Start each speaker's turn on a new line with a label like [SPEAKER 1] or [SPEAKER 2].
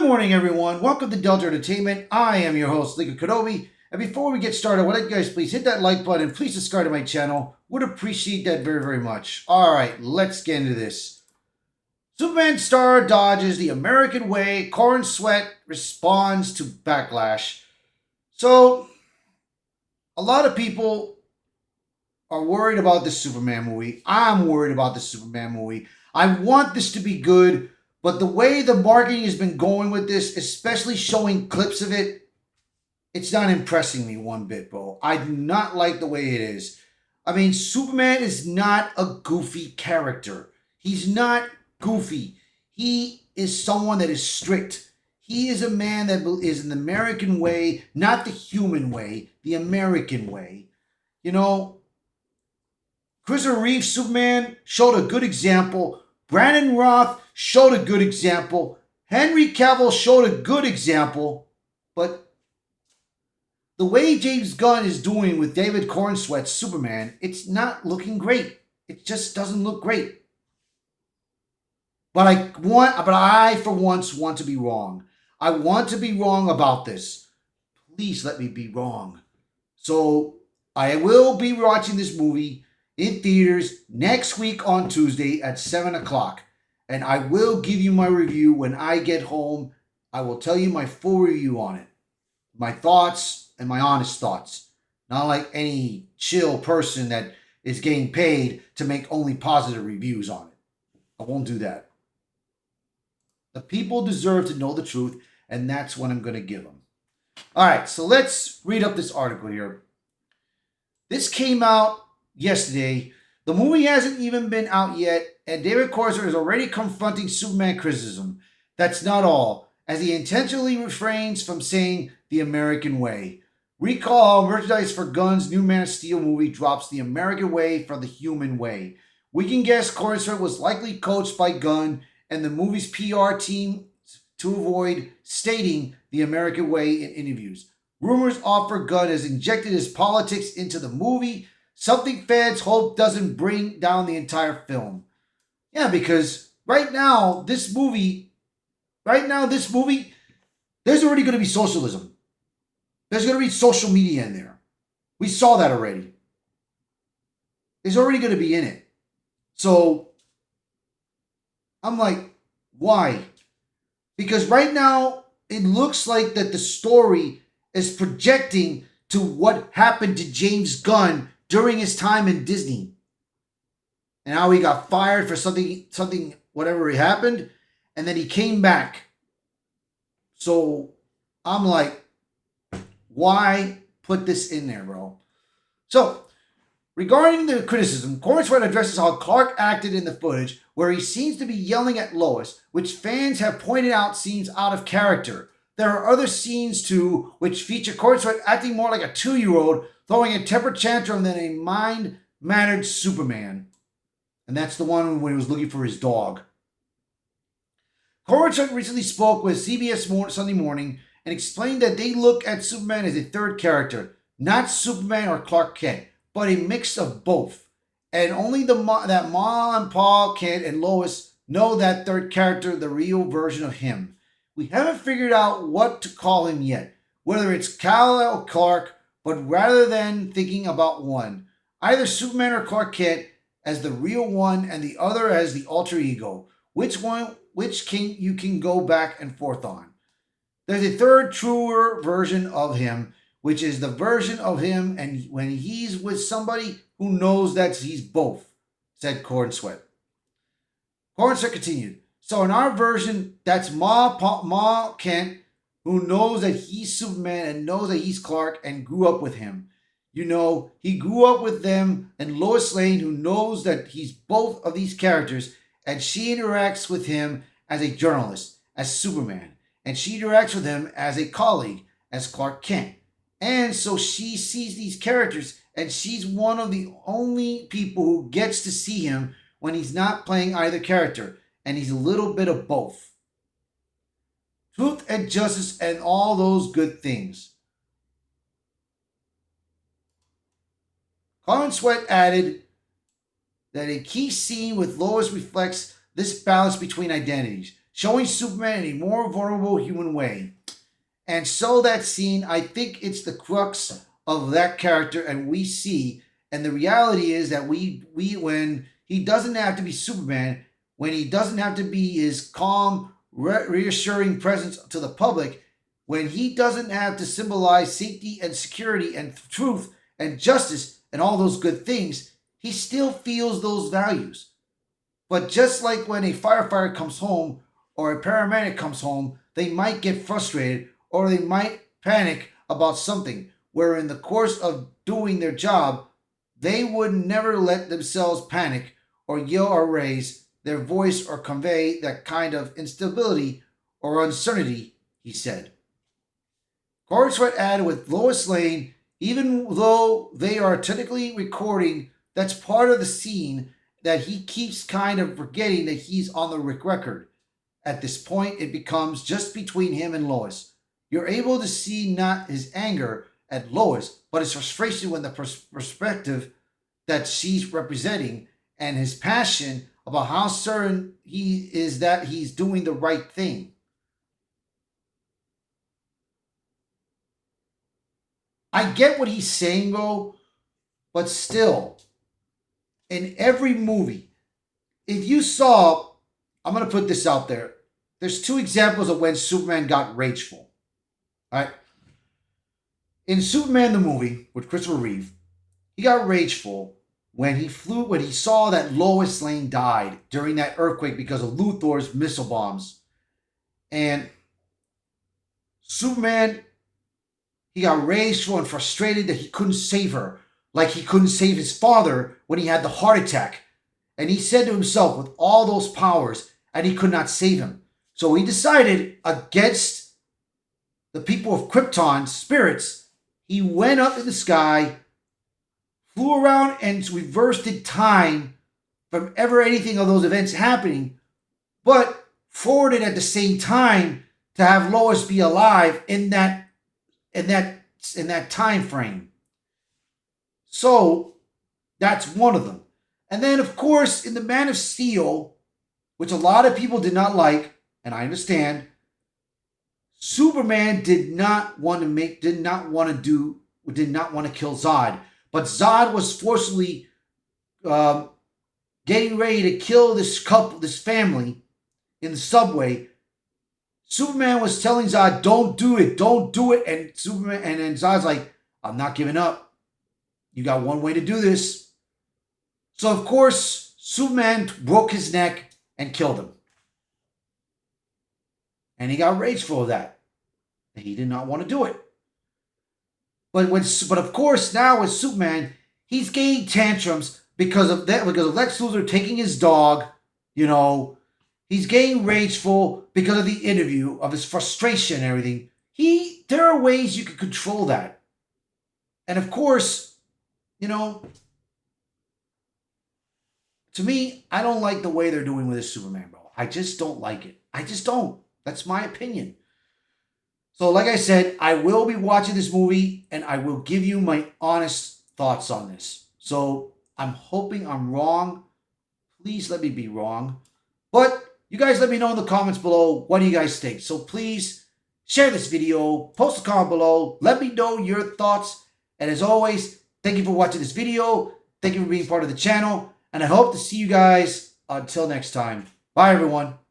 [SPEAKER 1] morning, everyone. Welcome to Delta Entertainment. I am your host, Liga Kenobi. And before we get started, would you guys please hit that like button. Please subscribe to my channel. Would appreciate that very, very much. All right, let's get into this. Superman star dodges the American way. Corenswet responds to Backlash. So, a lot of people are worried about this Superman movie. I'm worried about this Superman movie. I want this to be good. But the way the marketing has been going with this, especially showing clips of it, it's not impressing me one bit, bro. I do not like the way it is. I mean, Superman is not a goofy character. He's not goofy. He is someone that is strict. He is a man that is an American way, not the human way, the American way. You know, Christopher Reeve's Superman showed a good example. Brandon Roth showed a good example. Henry Cavill showed a good example. But the way James Gunn is doing with David Corenswet's Superman, it's not looking great. It just doesn't look great. But I for once want to be wrong. I want to be wrong about this. Please let me be wrong. So I will be watching this movie in theaters next week on Tuesday at 7 o'clock. And I will give you my review when I get home. I will tell you my full review on it. My thoughts and my honest thoughts. Not like any chill person that is getting paid to make only positive reviews on it. I won't do that. The people deserve to know the truth, and that's what I'm going to give them. All right, so let's read up this article here. This came out yesterday. The movie hasn't even been out yet, and David Corenswet is already confronting Superman criticism. That's not all, as he intentionally refrains from saying the American way. Recall how merchandise for Gunn's new Man of Steel movie drops the American way for the human way. We can guess Corenswet was likely coached by Gunn and the movie's PR team to avoid stating the American way in interviews. Rumors offer Gunn has injected his politics into the movie, something fans hope doesn't bring down the entire film. Yeah, because right now, this movie, there's already going to be socialism. There's going to be social media in there. We saw that already. There's already going to be in it. So, I'm like, why? Because right now, it looks like that the story is projecting to what happened to James Gunn during his time in Disney. And how he got fired for something, whatever happened, and then he came back. So I'm like, why put this in there, bro? So, regarding the criticism, Corenswet addresses how Clark acted in the footage, where he seems to be yelling at Lois, which fans have pointed out seems out of character. There are other scenes too, which feature Corenswet acting more like a 2-year-old, throwing a temper tantrum than a mild-mannered Superman. And that's the one when he was looking for his dog. Corenswet recently spoke with CBS Sunday Morning and explained that they look at Superman as a third character, not Superman or Clark Kent, but a mix of both. And only that Ma and Pa, Kent, and Lois know that third character, the real version of him. We haven't figured out what to call him yet, whether it's Kal or Clark, but rather than thinking about one, either Superman or Clark Kent as the real one and the other as the alter ego. Which you can go back and forth on. There's a third, truer version of him, which is the version of him and when he's with somebody who knows that he's both, said Corenswet. Corenswet continued, so in our version, that's Ma Kent, who knows that he's Superman and knows that he's Clark and grew up with him. You know, he grew up with them, and Lois Lane, who knows that he's both of these characters, and she interacts with him as a journalist, as Superman, and she interacts with him as a colleague, as Clark Kent. And so she sees these characters, and she's one of the only people who gets to see him when he's not playing either character, and he's a little bit of both. Truth and justice and all those good things. Corenswet added that a key scene with Lois reflects this balance between identities. showing Superman in a more vulnerable human way. And so that scene, I think it's the crux of that character, and we see, and the reality is that we when he doesn't have to be Superman, when he doesn't have to be his calm, reassuring presence to the public, when he doesn't have to symbolize safety and security and truth and justice and all those good things, he still feels those values. But just like when a firefighter comes home or a paramedic comes home, they might get frustrated or they might panic about something, where in the course of doing their job, they would never let themselves panic or yell or raise their voice or convey that kind of instability or uncertainty, he said. Corenswet added with Lois Lane, even though they are technically recording, that's part of the scene that he keeps kind of forgetting that he's on the record. At this point, it becomes just between him and Lois. You're able to see not his anger at Lois, but his frustration with the perspective that she's representing and his passion about how certain he is that he's doing the right thing. I get what he's saying, though, but still, in every movie, if you saw, I'm going to put this out there. There's two examples of when Superman got rageful. All right. In Superman the movie with Christopher Reeve, he got rageful when he saw that Lois Lane died during that earthquake because of Luthor's missile bombs. And Superman, he got rageful and frustrated that he couldn't save her, like he couldn't save his father when he had the heart attack. And he said to himself, with all those powers, and he could not save him. So he decided, against the people of Krypton, spirits, he went up in the sky, flew around and reversed in time from ever anything of those events happening, but forwarded at the same time to have Lois be alive in that time frame. So that's one of them. And then, of course, in the Man of Steel, which a lot of people did not like, and I understand, Superman did not want to kill Zod, but Zod was forcibly getting ready to kill this family in the subway. Superman was telling Zod, "Don't do it, don't do it," and then Zod's like, "I'm not giving up. You got one way to do this." So of course, Superman broke his neck and killed him. And he got rageful of that. He did not want to do it. But of course, now with Superman, he's getting tantrums because of Lex Luthor taking his dog. He's getting rageful because of the interview, of his frustration and everything. There are ways you can control that. And of course, to me, I don't like the way they're doing with this Superman, bro. I just don't like it. I just don't. That's my opinion. So like I said, I will be watching this movie and I will give you my honest thoughts on this. So I'm hoping I'm wrong. Please let me be wrong. But you guys let me know in the comments below, what do you guys think? So please share this video, post a comment below, let me know your thoughts. And as always, thank you for watching this video. Thank you for being part of the channel. And I hope to see you guys until next time. Bye, everyone.